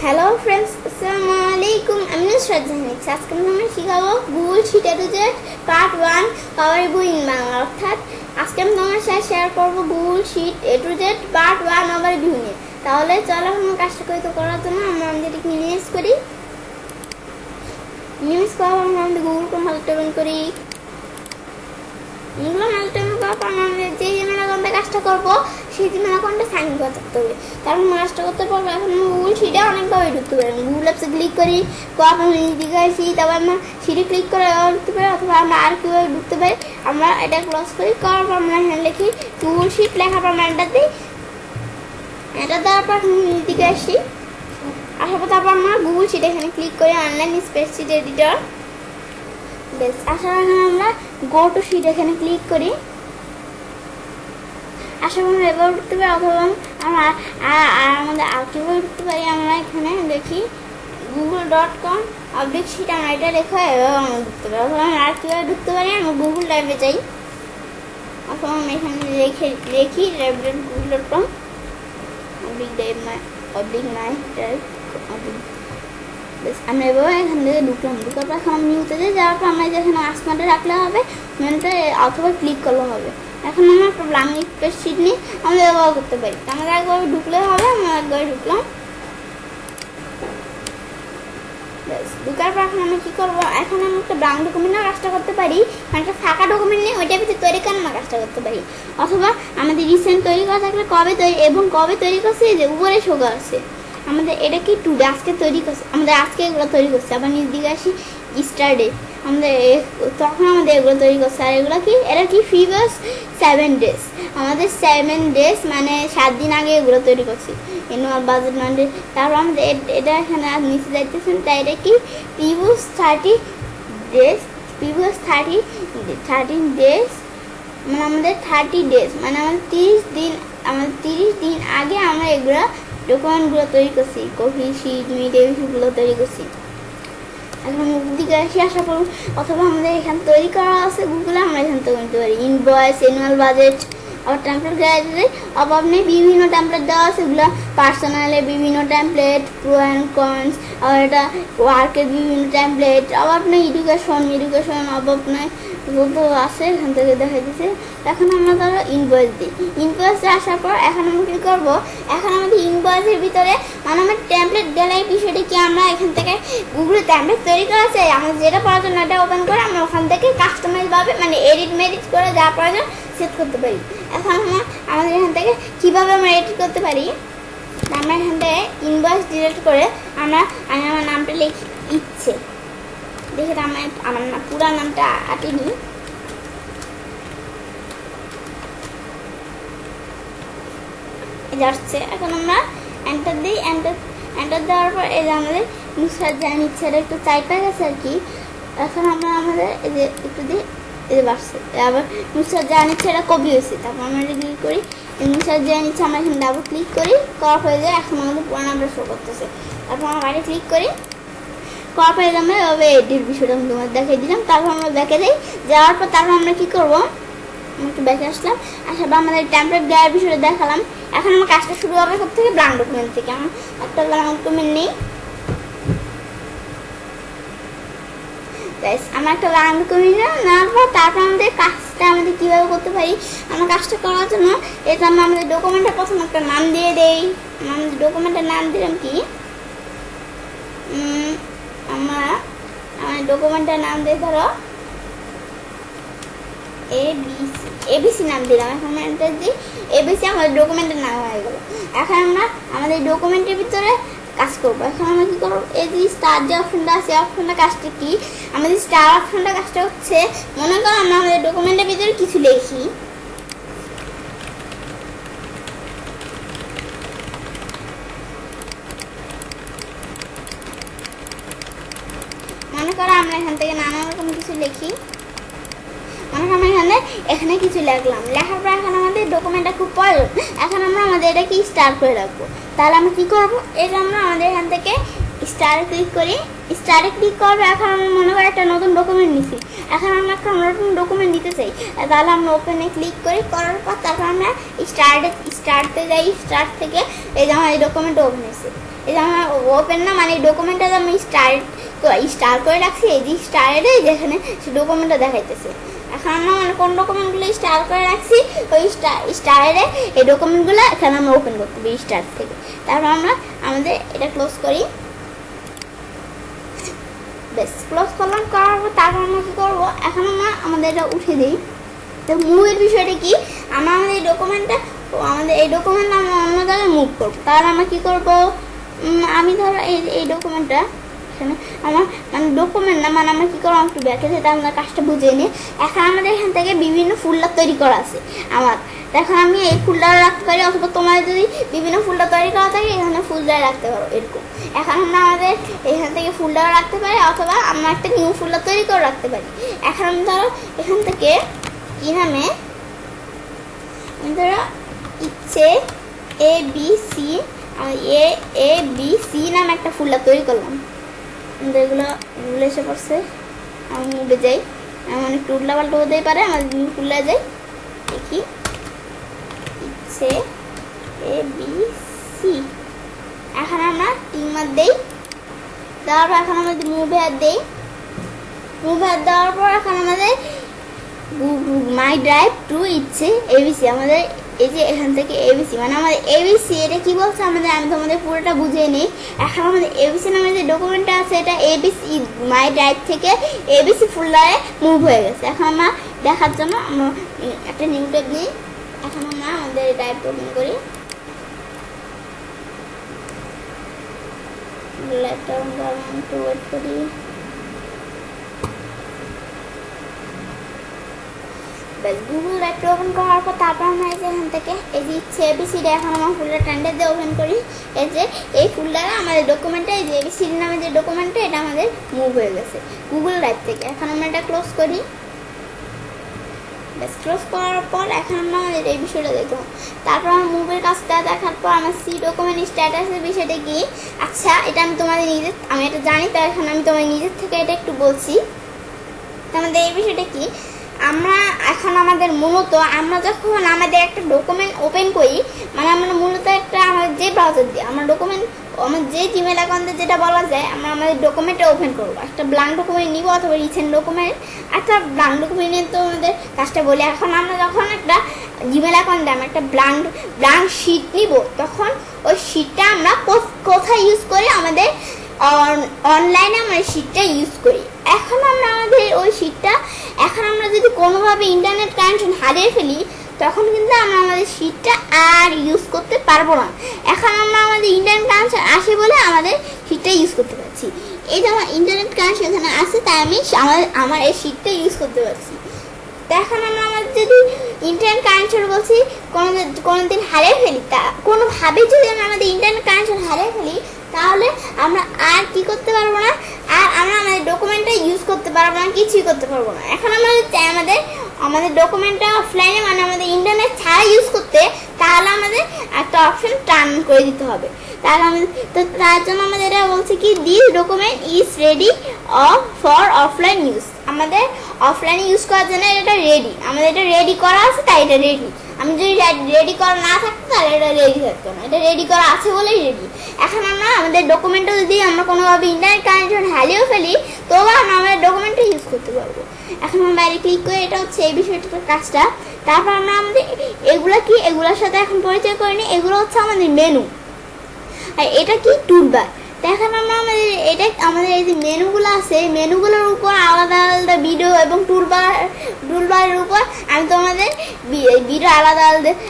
Hello friends, আসসালামু আলাইকুম। আমি নুসরাত জাহান। আজকে আমরা শিখাবো Google Sheet A to Z part 1 overview in Bangla. অর্থাৎ আজকে আমি তোমার সাথে শেয়ার করবো Google Sheet A to Z part 1 overview নিয়ে। তাহলে চলো আমরা কাজটা করার জন্য আমরা আমাদের ইমেজ করি। ইমেজ করার আমরা আমাদের গুগল ক্রোম ওপেন করি। গুগল ওপেন করার পর আমাদের যে জিমেল অ্যাকাউন্টে কাজটা করবো সেই জিমেল অ্যাকাউন্টে সাইন ইন করতে হবে। তারপর কাজটা করতে পারবো। এখন গুগল শিটে অনেকভাবে ঢুকতে পারি। গুগল অ্যাপসে ক্লিক করি, দিকে আসি, তারপর আমরা শিটে ক্লিক করে ঢুকতে পারি, অথবা আমরা আর কীভাবে ঢুকতে পারি। আমরা এটা ক্লোজ করি, করার পর আমরা এখানে লিখি গুগল শিট, লেখার পর আমরা এন্টার দিই। এন্টার দেওয়ার পর দিকে আসি, আসার পর তারপর আমরা গুগল শিট এখানে ক্লিক করি, অনলাইন স্প্রেডশিট এডিটর। বেশ, আসার এখানে আমরা গো টু শিট এখানে ক্লিক করি। আশা করি আমরা এবার উঠতে পারি, অথবা আমরা আমাদের আর কীভাবে উঠতে পারি। আমরা এখানে দেখি google.com শিট, আমরা এটা লেখা এভাবে আমরা ঢুকতে পারি। অথবা আমরা আর কীভাবে ঢুকতে পারি, আমরা গুগল ড্রাইভে যাই, অথবা আমরা এখানে লিখি google.com বেশ, আমরা এভাবে এখান থেকে ঢুকলাম। ঢুকার পর এখন আমি নিউতে যাই, যাওয়ার পর আমরা যেখানে আসমানটা রাখলে হবে, মেনুতে অথবা ক্লিক করলে হবে। এখন আমরা একটা ব্ল্যাঙ্ক স্প্রেডশিট নিয়ে আমরা ব্যবহার করতে পারি। আমরা একবার ঢুকলে হবে, আমরা একবার ঢুকলাম। ব্যাস, ঢুকার পর এখন আমি কী করবো, এখন আমি একটা ব্ল্যাঙ্ক ডকুমেন্টের কাজটা করতে পারি। একটা ফাঁকা ডকুমেন্ট নিয়ে ওইটার ভিতরে তৈরি করে আমরা কাজটা করতে পারি। অথবা আমাদের রিসেন্ট তৈরি করা থাকলে কবে তৈরি এবং কবে তৈরি করছে যে উপরে শোকা আছে। আমাদের এটা কি টুডে আজকে তৈরি করছে, আমাদের আজকে এগুলো তৈরি করছে। আবার নিজ দিকে আসি স্টারডে, আমাদের তখন আমাদের এগুলো তৈরি করছে। আর এগুলো কি, এটা কি প্রিভিয়াস 7 days, আমাদের 7 days মানে 7 দিন আগে এগুলো তৈরি করছি। এনুয়াল বাজেট মানে তারপর আমাদের এটা এখানে নিচে যাইতেছেন, তাই এটা কি প্রিভিয়াস 30 days, প্রিভিয়াস 13 days মানে আমাদের 30 days মানে আমাদের 30 দিন, আমাদের 30 দিন আগে আমরা এগুলো ডকুমেন্টগুলো তৈরি করছি। কফি শিট, মিড এগুলো তৈরি করছি। এখন দিকে আসি, আসা করুন, অথবা আমাদের এখানে তৈরি করা আছে গুগলে, আমরা এখান থেকে নিতে পারি। ইনভয়েস, অ্যানুয়াল বাজেট, আবার টেমপ্লেট গ্যালারিতে অভাব নেই, বিভিন্ন টেমপ্লেট দেওয়া আছে। এগুলো পার্সোনালে বিভিন্ন টেমপ্লেট, প্রো অ্যান্ড কনস, আবার এটা ওয়ার্কের বিভিন্ন টেমপ্লেট, অভাব নেই। এডুকেশন অভাব নেই, এগুলো আছে, এখান থেকে দেখা দিচ্ছে। এখন আমরা ধরো ইনভয়েস দিই। ইনভয়েসে আসার পর এখন আমরা কী করবো, এখন আমাদের ইনভয়েসের ভিতরে মানে আমার টেমপ্লেট গ্যালারি বিষয়টি কি, আমরা এখান থেকে গুগলে টেমপ্লেট তৈরি করা আছে, আমরা যেটা প্রয়োজন এটা ওপেন করে আমরা ওখান থেকে কাস্টমাইজভাবে মানে এডিট করে যা প্রয়োজন সেট করতে পারি। এখন আমাদের এখান থেকে কীভাবে আমরা এডিট করতে পারি, আমরা এখান থেকে ইনভয়েস ডিলিট করে আমি আমার নামটা লিখি ইচ্ছে। দেখে আমার পুরো নামটা আটিনি, যাচ্ছে। এখন আমরা এন্টার দিই, এন্টার দেওয়ার পর এই যে আমাদের নুসরাত জাহান ইচ্ছেটা একটু চাইপা গেছে আর কি। এখন আমরা আমাদের এই যে একটু দিই, এই যে বাড়ছে। আবার নুসরাত জাহান ইচ্ছেটা কপি হয়েছে, তারপর আমরা এটা ক্লিক করি। নুসরাত জাহান ইচ্ছে আমরা এখানে ডাবল ক্লিক করি, করা হয়ে যায়। এখন আমাদের পুরো নামটা শো করতেছে। তারপর আমরা বাইরে ক্লিক করি, করা হয়ে যাবে। এভাবে এডিট বিষয়টা আমি তোমার দেখিয়ে দিলাম। তারপর আমরা ব্যাকে যাই, যাওয়ার পর তারপর আমরা কী করবো, আমরা একটু ব্যাকে আসলাম, আসার পর আমাদের টেমপ্লেট দেওয়ার বিষয়টা দেখালাম। এখন আমার কাজটা শুরু হবে সব থেকে ব্ল্যাঙ্ক ডকুমেন্ট থেকে। আমার একটা ব্ল্যাঙ্ক ডকুমেন্ট নেই, আমার একটা ব্ল্যাঙ্ক ডকুমেন্ট নেওয়ার পর তারপর আমাদের কাজটা আমাদের কীভাবে করতে পারি। আমরা কাজটা করার জন্য এটা আমরা আমাদের ডকুমেন্টের প্রথমে একটা নাম দিয়ে দেই। আমাদের ডকুমেন্টের নাম দিলাম কি, আমরা আমাদের ডকুমেন্টের নাম দিয়ে ধরো এবিসি নাম দিলাম। এখন এন্টার দিই, এবিসি আমাদের ডকুমেন্টের নাম হয়ে গেল। এখন আমরা আমাদের ডকুমেন্টের ভিতরে কাজ করবো। এখন আমরা কী করবো, এই যে স্টার যে অপশনটা আছে, অপশনটা কাজটা কি, আমাদের স্টার অপশনটা কাজটা হচ্ছে, মনে করো আমরা আমাদের ডকুমেন্টের ভিতরে কিছু লিখি। মনে করো আমরা এখান থেকে নানা রকম কিছু লিখি। মনে করো আমরা এখানে কিছু লিখলাম, লেখার পর এখন আমাদের ডকুমেন্টটা খুব প্রয়োজন। এখন আমরা আমাদের এটা কি স্টার করে রাখবো। তাহলে আমরা কী করবো, এটা আমরা আমাদের এখান থেকে স্টারে ক্লিক করি। স্টারে ক্লিক করবে, এখন আমরা মনে করি একটা নতুন ডকুমেন্ট নিছি। এখন আমরা একটা নতুন ডকুমেন্ট নিতে চাই, তাহলে আমরা ওপেনে ক্লিক করি। করার পর তারপর আমরা স্টার্টে যাই। স্টার্ট থেকে এই যে আমার এই ডকুমেন্টটা ওপেন হয়েছে। এই যে আমার ওপেন না মানে ডকুমেন্টটা আমি স্টার করে রাখছি, এই যে স্টারের যেখানে সে ডকুমেন্টটা দেখাইতেছে। এখন আমরা মানে কোন ডকুমেন্টগুলো স্টার করে রাখছি ওই স্টারে এই ডকুমেন্টগুলো এখানে আমরা ওপেন করতে পারি স্টার থেকে। তারপর আমরা আমাদের এটা ক্লোজ করি, বেশ ক্লোজ করলাম। করার পর তারপর আমরা কী করবো, এখন আমরা আমাদের এটা উঠে দিই। তো মুভের বিষয়টা কি, আমরা আমাদের এই ডকুমেন্টটা আমরা অন্য জায়গায় মুভ করবো। তাহলে আমরা কী করবো, আমি ধরো এই ডকুমেন্টটা এখানে আমার মানে ডকুমেন্ট না মানে আমরা কী করবো একটু ব্যাকে যেটা আমরা কাজটা বুঝিয়ে নিই। এখন আমাদের এখান থেকে বিভিন্ন ফোল্ডার তৈরি করা আছে আমার। এখন আমি এই ফোল্ডারে রাখতে পারি, অথবা তোমার যদি বিভিন্ন ফোল্ডার তৈরি করা থাকে এখানে ফোল্ডারে রাখতে পারো এরকম। এখন আমরা আমাদের এখান থেকে ফোল্ডার রাখতে পারি, অথবা আমরা একটা নিউ ফোল্ডার তৈরি করে রাখতে পারি। এখন আমি ধরো এখান থেকে কী নামে, আমি ধরো ইচ্ছে ABC নামে একটা ফোল্ডার তৈরি করলাম। এগুলো ভুলে এসে পড়ছে, আমি মুভে যাই, এমন একটু উল্টা পাল্টা হতেই পারে, আমার খুলে যাই, দেখি ইচ্ছে ABC। এখন আমরা টিমার দেই, দেওয়ার পর এখন আমাদের মুভে আর দেই, মুভে আর দেওয়ার পর এখন আমাদের মাই ড্রাইভ টু ইচ্ছে ABC। আমাদের এই যে এখান থেকে ABC মানে আমাদের ABC এটা কি বলছে আমাদের, আমি তোমাদের পুরোটা বুঝিয়ে নিই। এখন আমাদের ABC নামে যে ডকুমেন্টটা আছে এটা ABC মাই ড্রাইভ থেকে ABC ফোল্ডারে মুভ হয়ে গেছে। এখন আমরা দেখার জন্য আমরা একটা নিউ ট্যাব নিই। এখন আমরা আমাদের ড্রাইভটা ওপেন করি, ল্যাপটপ একটু ওয়েট করি। গুগল ড্রাইভটা ওপেন করার পর তারপর আমরা এই যে এখান থেকে এই যে ইচ্ছে ABCটা এখন আমার ফোল্ডার টেন্ডার দিয়ে ওপেন করি। এই যে এই ফোল্ডারে আমাদের ডকুমেন্টটা এই যে ABCD নামে যে ডকুমেন্টটা এটা আমাদের মুভ হয়ে গেছে গুগল ড্রাইভ থেকে। এখন আমরা এটা ক্লোজ করি, বেশ ক্লোজ করার পর এখন আমরা আমাদের এই বিষয়টা দেখব। তারপর আমার মুভের কাজটা দেখার পর আমার সি ডকুমেন্ট স্ট্যাটাসের বিষয়টা কি, আচ্ছা এটা আমি তোমাদের আমি এটা জানি, তাই এখন আমি তোমাদের নিজের থেকে এটা একটু বলছি। আমাদের এই বিষয়টা কি, আমরা এখন আমাদের মূলত আমরা যখন আমাদের একটা ডকুমেন্ট ওপেন করি মানে আমরা মূলত একটা আমাদের যে ব্রাউজার দিয়ে আমরা ডকুমেন্ট আমার যে জিমেল অ্যাকাউন্টে যেটা বলা যায় আমরা আমাদের ডকুমেন্টটা ওপেন করবো, একটা ব্ল্যাঙ্ক ডকুমেন্ট নিব অথবা রিসেন্ট ডকুমেন্ট, একটা ব্ল্যাঙ্ক ডকুমেন্টের তো আমাদের কাজটা বলি। এখন আমরা যখন একটা জিমেল অ্যাকাউন্টে আমরা একটা ব্ল্যাঙ্ক শিট নিব তখন ওই শিটটা আমরা কোথায় ইউজ করি, আমাদের অনলাইনে আমরা শিটটা ইউজ করি। এখন আমরা আমাদের ওই শিটটা এখন আমরা যদি কোনোভাবে ইন্টারনেট কানেকশন হারিয়ে ফেলি তখন কিন্তু আমরা আমাদের শিটটা আর ইউজ করতে পারবো না। এখন আমরা আমাদের ইন্টারনেট কানেকশন আসে বলে আমাদের শিটটা ইউজ করতে পারছি। এই যে আমার ইন্টারনেট কানেকশন এখানে আসে তাই আমি আমার এই শিটটা ইউজ করতে পারছি। তো এখন আমরা আমাদের যদি ইন্টারনেট কানেকশন বলছি কোনোদিন হারিয়ে ফেলি, তা কোনোভাবে যদি আমরা আমাদের ইন্টারনেট কানেকশন হারিয়ে ফেলি তাহলে আমরা আর কি করতে পারবো না, আর আমরা আমাদের ডকুমেন্টটা ইউজ করতে পারবো না, কিছুই করতে পারবো না। এখন আমরা চাই আমাদের ডকুমেন্টটা অফলাইনে মানে আমাদের ইন্টারনেট ছাড়া ইউজ করতে, তাহলে আমাদের একটা অপশন টার্ন করে দিতে হবে। তাহলে আমাদের তো তার জন্য আমাদের এটা বলছে কি this document is ready for offline use. আমাদের অফলাইনে ইউজ করার জন্য এটা রেডি, আমাদের এটা রেডি করা আছে তাই এটা রেডি। আমি যদি রেডি করা না থাকতো তাহলে এটা রেডি থাকতো না, এটা রেডি করা আছে বলেই রেডি। এখন আমরা আমাদের ডকুমেন্টটা যদি আমরা কোনোভাবে ইন্টারনেট কানেকশন হারিয়েও ফেলি তবু আমরা আমাদের ডকুমেন্টটা ইউজ করতে পারবো। এখন আমরা বাইরে ক্লিক করে এটা হচ্ছে এই বিষয়টার কাজটা। তারপর আমরা আমাদের এগুলো কি এগুলোর সাথে এখন পরিচয় করে নিই। এগুলো হচ্ছে আমাদের মেনু, আর এটা কি টুলবার। দেখেন আমরা আমাদের এই যে মেনুগুলো আছে মেনুগুলোর উপর আলাদা আলাদা ভিডিও এবং টুলবারের উপর আমি তোমাদের ভিডিও আলাদা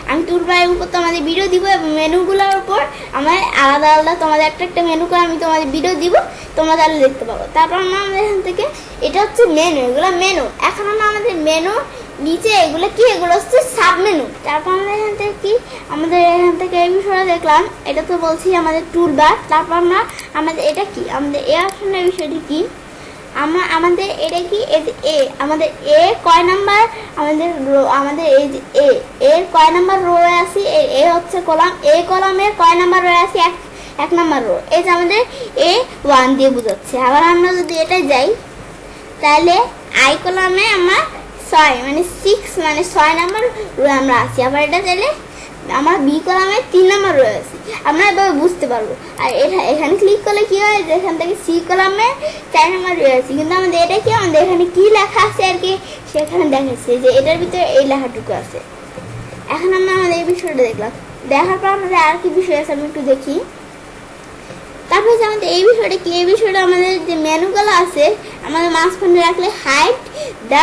আমি টুলবারের উপর তোমাদের ভিডিও দিব এবং মেনুগুলোর উপর আমার আলাদা আলাদা তোমাদের একটা মেনু করে আমি তোমাদের ভিডিও দিব, তোমরা তাহলে দেখতে পাবো। তারপর আমরা আমাদের এখান থেকে এটা হচ্ছে মেনু, এগুলো মেনু। এখন আমরা আমাদের মেনু নিচে এগুলো কি এগুলো হচ্ছে সাব মেনু। তারপর আমরা এখান থেকে এই বিষয়টা দেখলাম, এটা তো বলছি আমাদের টুলবার। তারপর আমাদের এটা কি আমাদের এ অপশনের বিষয়টি কি, আমাদের এটা কি আমাদের এ কয় নাম্বার আমাদের এই যে এর কয় নাম্বার রো আছে, এ হচ্ছে কলাম, এ কলামের কয় নাম্বার রো আছে, এক নাম্বার রো। এই যে আমাদের A1 দিয়ে বোঝাচ্ছে। আবার আমরা যদি এটা যাই তাহলে আই কলামে আমরা 6 মানে 6 নাম্বার রো আমরা আছি। আবার এটা চাইলে আমার বি কলামে 3 নাম্বার রয়েছে, আমরা এভাবে বুঝতে পারবো। আর এখানে ক্লিক করলে কি হয়, এখান থেকে সি কলামে 4 নাম্বার রয়েছে, কিন্তু আমাদের এটা কি, আমাদের এখানে কি লেখা আছে আর কি সেখানে দেখাচ্ছে যে এটার ভিতরে এই লেখাটুকু আছে। এখন আমরা আমাদের এই বিষয়টা দেখলাম, দেখার পর আমাদের আর কি বিষয় আছে আমি একটু দেখি। তারপরে যে আমাদের এই বিষয়টা কি, এই বিষয়টা আমাদের যে মেনুগুলো আছে আমাদের মাঝখানে রাখলে হাইড দ্য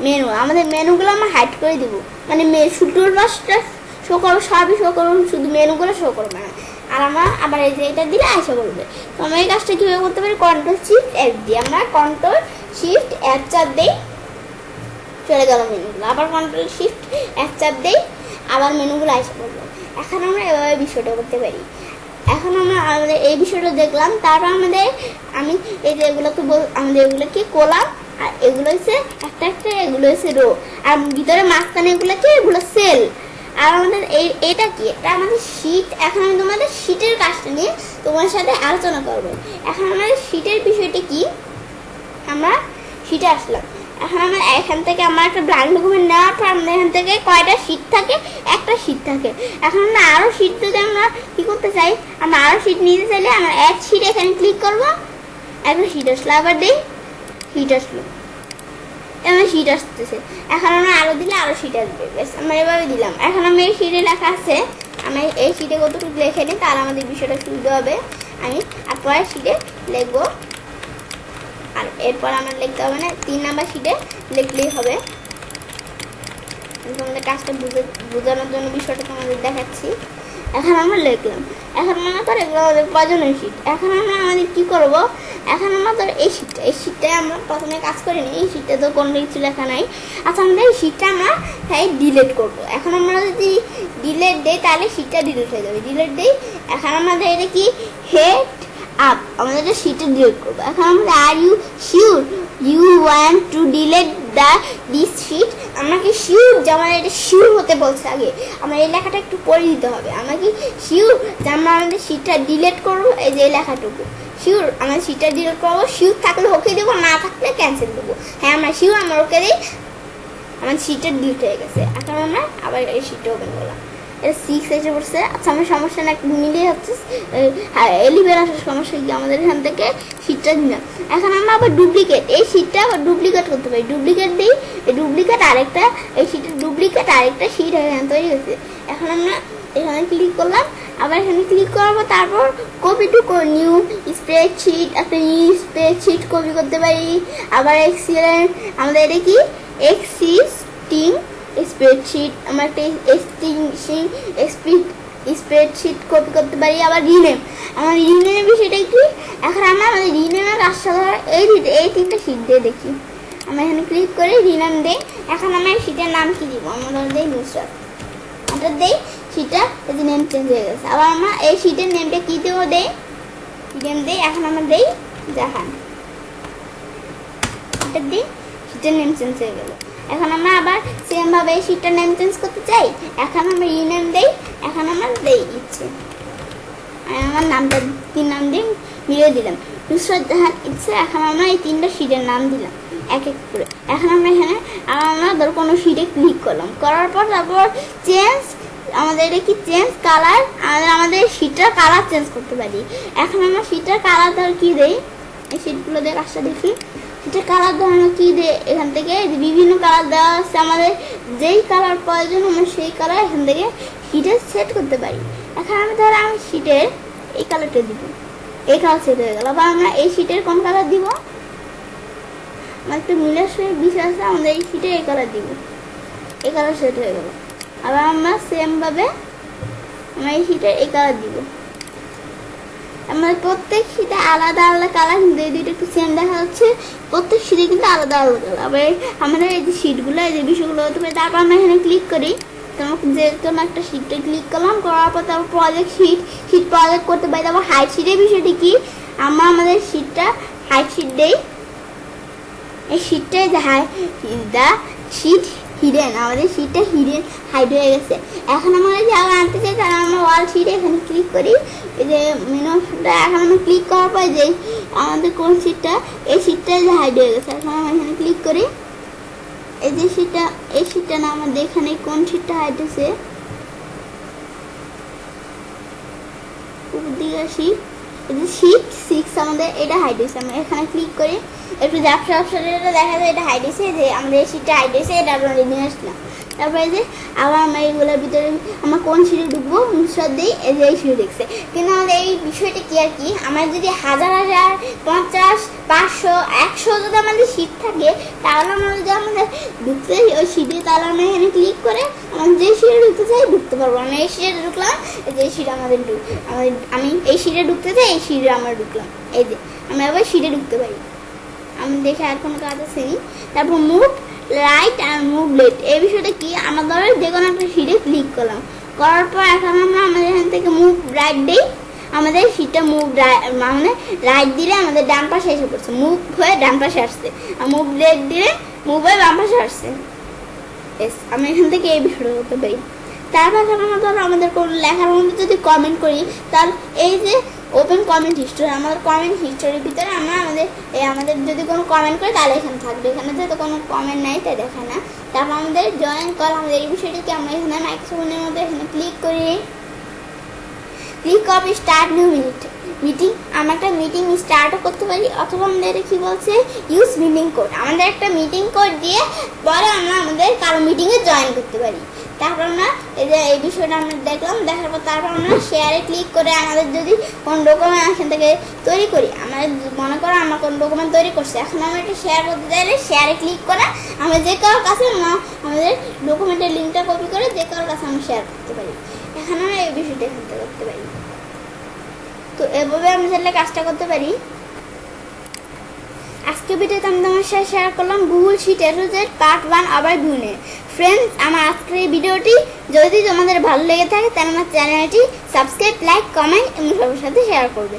মেনু, আমাদের মেনুগুলো আমরা হাইড করে দিব, মানে শুধুর রসটা শো করবো, সবই শো করবো, শুধু মেনুগুলো শো করবে না। আর আমরা আবার এই যে এটা দিলে আইসা বলবে। তো আমরা এই কাজটা কীভাবে করতে পারি, কন্ট্রোল শিফট F দিই, আমরা কন্ট্রোল শিফট F চাপ দিই, চলে গেল মেনুগুলো, আবার কন্ট্রোল শিফট F চাপ দিই, আবার মেনুগুলো আইসা বলবো। এখন আমরা এভাবে বিষয়টা করতে পারি। এখন আমরা আমাদের এই বিষয়টা দেখলাম, তারপর আমাদের আমি এই যে এগুলো তো আমাদের এগুলো কি কলাম, আর এগুলো হচ্ছে একটা একটা, এগুলো হচ্ছে রো, আর ভিতরে মাঝখানে এগুলো কি, এগুলো সেল। আর আমাদের এটা কি, এটা আমাদের শীট। এখন আমি তোমাদের শীটের কাজটা নিয়ে তোমার সাথে আলোচনা করবো। এখন আমাদের শীটের বিষয়টা কি, আমরা শীটে আসলাম। এখন আমরা এখান থেকে আমার একটা ব্ল্যাঙ্ক ডকুমেন্ট নেওয়ার পর আমাদের এখান থেকে কয়টা শীট থাকে, একটা শীট থাকে। এখন আমরা আরও শীট যদি আমরা কী করতে চাই, আমরা আরও শীট নিতে চাইলে আমরা এক শীট এখানে ক্লিক করবো, একটা শীট আসলো, আবার দিই শীট আসলো, আমার শীট আসতেছে। এখন আমরা আরও দিলে আরও শীট আসবে, বেশ আমরা এভাবে দিলাম। এখন আমি এই শীটে লেখা আছে, আমি এই শীটে কতটুকু লিখে নিই, তাহলে আমাদের বিষয়টা সুবিধা হবে। আমি আর পরের শীটে লিখবো, আর এরপর আমার লিখতে হবে না, 3 নাম্বার শীটে লিখলেই হবে। তোমাদের কাজটা বোঝানোর জন্য বিষয়টা তোমাদের দেখাচ্ছি। এখন আমরা লিখলাম, এখন মনে করো এগুলো আমাদের প্রয়োজনীয় শীট। এখন আমরা আমাদের কী করবো, এখন আমরা ধর এই শীটটায় আমরা প্রথমে কাজ করি নি, এই শীটটা তো কোনো কিছু লেখা নাই। আচ্ছা, আমাদের এই শীটটা আমরা ডিলিট করবো। এখন আমরা যদি ডিলিট দিই তাহলে শীটটা ডিলিট হয়ে যাবে, ডিলিট দিই। এখন আমাদের এটা কি হেড আপ, আমাদের এটা শীটে ডিলিট করবো। এখন আমরা are you sure you want to delete this sheet, আমরা কি শিওর যে আমাদের এটা শিওর হতে বলছে, আগে আমরা এই লেখাটা একটু পড়ে দিতে হবে। আমরা কি শিওর যে আমরা আমাদের শীটটা ডিলিট করবো, এই যে লেখাটুকু শিওর, আমরা শীটটা ডিলিট করবো। শিওর থাকলে ওকে দেবো, না থাকলে ক্যান্সেল দেবো। হ্যাঁ আমরা শিওর, আমরা ওকে দিই, আমার শীটটা ডিলিট হয়ে গেছে। এখন আমরা আবার এই শীটটা ওপেন করলাম, এটা 6 এসে পড়ছে। আচ্ছা, আমার সমস্যা না, মিলিয়ে হচ্ছে 11 আসার সমস্যা কি, আমাদের এখান থেকে শীটটা দিলাম। এখন আমরা আবার ডুপ্লিকেট, এই শীটটা আবার ডুপ্লিকেট করতে পারি, ডুপ্লিকেট দিই, এই ডুপ্লিকেট আরেকটা, এই শীটের ডুপ্লিকেট আরেকটা শীট এখানে তৈরি হয়েছে। এখন আমরা এখানে ক্লিক করলাম, আবার এখানে ক্লিক করবো, তারপর কপি টু নিউ স্প্রেডশিট, একটা নিউ স্প্রেডশিট কপি করতে পারি। আবার আমাদের এটা কি এক্সিস্টিং স্প্রেডশিট, আমরা একটা স্প্রেডশিট কপি করতে পারি। আবার রিনেম, আমার রিনেমের বিষয়টা কি, এখন আমরা আমাদের রিনেমের কাজটা এই 3টা শীট দিয়ে দেখি। আমরা এখানে ক্লিক করে রিনেম দিই। এখন আমরা এই শীটের নাম কি দিব, আমরা দিই নুসরাত, এটা দিই, শীটটা এই যে নেম চেঞ্জ হয়ে গেছে। আবার আমরা এই শীটের নেমটা কী দেবো, দেই নেম দিই। এখন আমরা দিই জাহান, এটা দিই, শীটের নেম চেঞ্জ হয়ে গেল। এখন আমরা আবার সেম ভাবে এই শীটটার নেম চেঞ্জ করতে চাই, এখন আমরা রিনেম দেই। এখন আমরা দেই ইচ্ছে, আমার নামটা 3 নাম দিয়ে মিলিয়ে দিলাম, নুসরাত জাহান ইচ্ছে। এখন আমরা এই 3টা শীটের নাম দিলাম এক এক করে। এখন আমরা এখানে আমরা ধর কোনো শীটে ক্লিক করলাম, করার পর তারপর চেঞ্জ, আমাদের এটা কি চেঞ্জ কালার, আমাদের শীটটার কালার চেঞ্জ করতে পারি। এখন আমরা শীটটার কালার ধর কী দেই, এই শীটগুলো দিয়ে কাজটা দেখি। এটা কালার ধরনের কী দিয়ে, এখান থেকে বিভিন্ন কালার দেওয়া আছে, আমাদের যেই কালার প্রয়োজন আমরা সেই কালার এখান থেকে শীটে সেট করতে পারি। এখন আমি ধর আমি শীটের এই কালারটা দিব, এই কালার সেট হয়ে গেল। বা আমরা এই শীটের কোন কালার দিব, আমার একটু মিলের বিষয় আছে, আমাদের এই শীটে এই কালার দিব, এই কালার সেট হয়ে গেল। আবার আমরা সেমভাবে আমরা এই শীটে এই কালার দিব। আমাদের প্রত্যেক শীটে আলাদা আলাদা কালার, কিন্তু এই দুইটা একটু সেম দেখা যাচ্ছে, প্রত্যেক শীটে কিন্তু আলাদা আলাদা কালার। আবার আমাদের এই যে শীটগুলো, এই যে বিষয়গুলো হতে পারে। তারপর আমরা এখানে ক্লিক করি, তোমাকে যে কোনো একটা শীটে ক্লিক করলাম, করার পর তারপর প্রজেক্ট শীট প্রজেক্ট করতে পারি। তারপর হাইট শীটের বিষয়টি কি, আমরা আমাদের শীটটা হাইট শীট দেই, এই শীটটাই যে শীট হিডেন, আমাদের শীটটা হিডেন হাইড হয়ে গেছে। এখন আমরা যদি আবার আনতে চাই তাহলে আমরা ওয়াল শীটে এখানে ক্লিক করি, এই যে মেনুটা এখন আমরা ক্লিক করার পর যে আমাদের কোন শীটটা, এই শীটটা যে হাইড হয়ে গেছে। এখন আমরা এখানে ক্লিক করি, এই যে শীটটা, এই শীটটা না আমাদের এখানে কোন শীটটা হাইড হয়েছে, উপর দিকে আসি, এই যে শিট 6 আমাদের এটা হাইড হয়েছে। আমরা এখানে ক্লিক করি, একটু ঝাপসা অপশনটা দেখা যায়, এটা হাইড হয়েছে, যে আমাদের এই শিটটা হাইড হয়েছে, এটা আমরা নিয়ে আসলাম। তারপরে যে আবার আমরা এইগুলোর ভিতরে আমরা কোন সিটে ঢুকবো সব দিই, এই যে এই সিটে দেখছে। কিন্তু আমাদের এই বিষয়টা কি আর কি, আমার যদি 1000 50 500 100 যদি আমাদের সিট থাকে, তাহলে আমরা যদি আমাদের ঢুকতে চাই ওই সিটে, তাহলে আমরা এখানে ক্লিক করে আমরা যে সিটে ঢুকতে চাই ঢুকতে পারবো। আমরা এই সিটে ঢুকলাম, এই যে এই সিটে আমাদের আমি এই সিটে ঢুকতে চাই, এই সিটে আমরা ঢুকলাম, এই যে আমরা আবার সিটে ঢুকতে পারি। আমি দেখে আর কোনো কাজ আছে নি। তারপর মুভ রাইট আর মুভ লেফট, এই বিষয়টা কি, আমরা ধরো যে কোনো একটা সিটে ক্লিক করলাম, করার পর এখন আমরা আমাদের এখান থেকে মুভ রাইট দিই, আমাদের সিটটা মুভ মানে রাইট দিলে আমাদের ডান পাশে এসে পড়ছে, মুভ হয়ে ডান পাশে আসছে, আর মুভ লেফট দিলে মুভ হয়ে বাম পাশে আসছে। এস আমি এখান থেকে এই বিষয়টা করতে পারি। তারপর আমরা ধরো আমাদের কোনো লেখার মধ্যে যদি কমেন্ট করি, তাহলে এই যে ওপেন কমেন্ট হিস্টোরি, আমাদের কমেন্ট হিস্টোরির ভিতরে আমরা আমাদের যদি কোনো কমেন্ট করি তাহলে এখানে থাকবে, এখানে যেহেতু কোনো কমেন্ট নাই তাই দেখায় না। তারপর আমাদের জয়েন কল, আমাদের এই বিষয়টিকে আমরা এখানে মাইক্রোফোনের মধ্যে এখানে ক্লিক করি, click copy start new meeting, আমরা একটা মিটিং স্টার্টও করতে পারি, অথবা আমাদের এটা কি বলছে ইউজ মিটিং কোড, আমাদের একটা মিটিং কোড দিয়ে পরে আমরা আমাদের কারো মিটিংয়ে জয়েন করতে পারি। তারপর আমরা এই যে এই বিষয়টা আমরা দেখলাম, দেখার পর তারপর আমরা শেয়ারে ক্লিক করে আমাদের যদি কোন ডকুমেন্ট এখান থেকে তৈরি করি, আমাদের মনে করো আমরা কোন ডকুমেন্ট তৈরি করছি, এখন আমরা এটা শেয়ার করতে চাইলে শেয়ারে ক্লিক করে আমরা যে কারোর কাছে আমাদের ডকুমেন্টের লিঙ্কটা কপি করে যে কারোর কাছে আমরা শেয়ার করতে পারি। এখানে আমরা এই বিষয়টা এখান থেকে করতে পারি। তো এভাবে আমরা চাইলে কাজটা করতে পারি। আজকে ভিডিওতে আমি তোমার সাথে শেয়ার করলাম গুগল শিট এর পার্ট 1 আবার ভিউনে। ফ্রেন্ডস, আমার আজকের এই ভিডিওটি যদি তোমাদের ভালো লেগে থাকে তাহলে আমার চ্যানেলটি সাবস্ক্রাইব, লাইক, কমেন্ট এবং সবার সাথে শেয়ার করবে।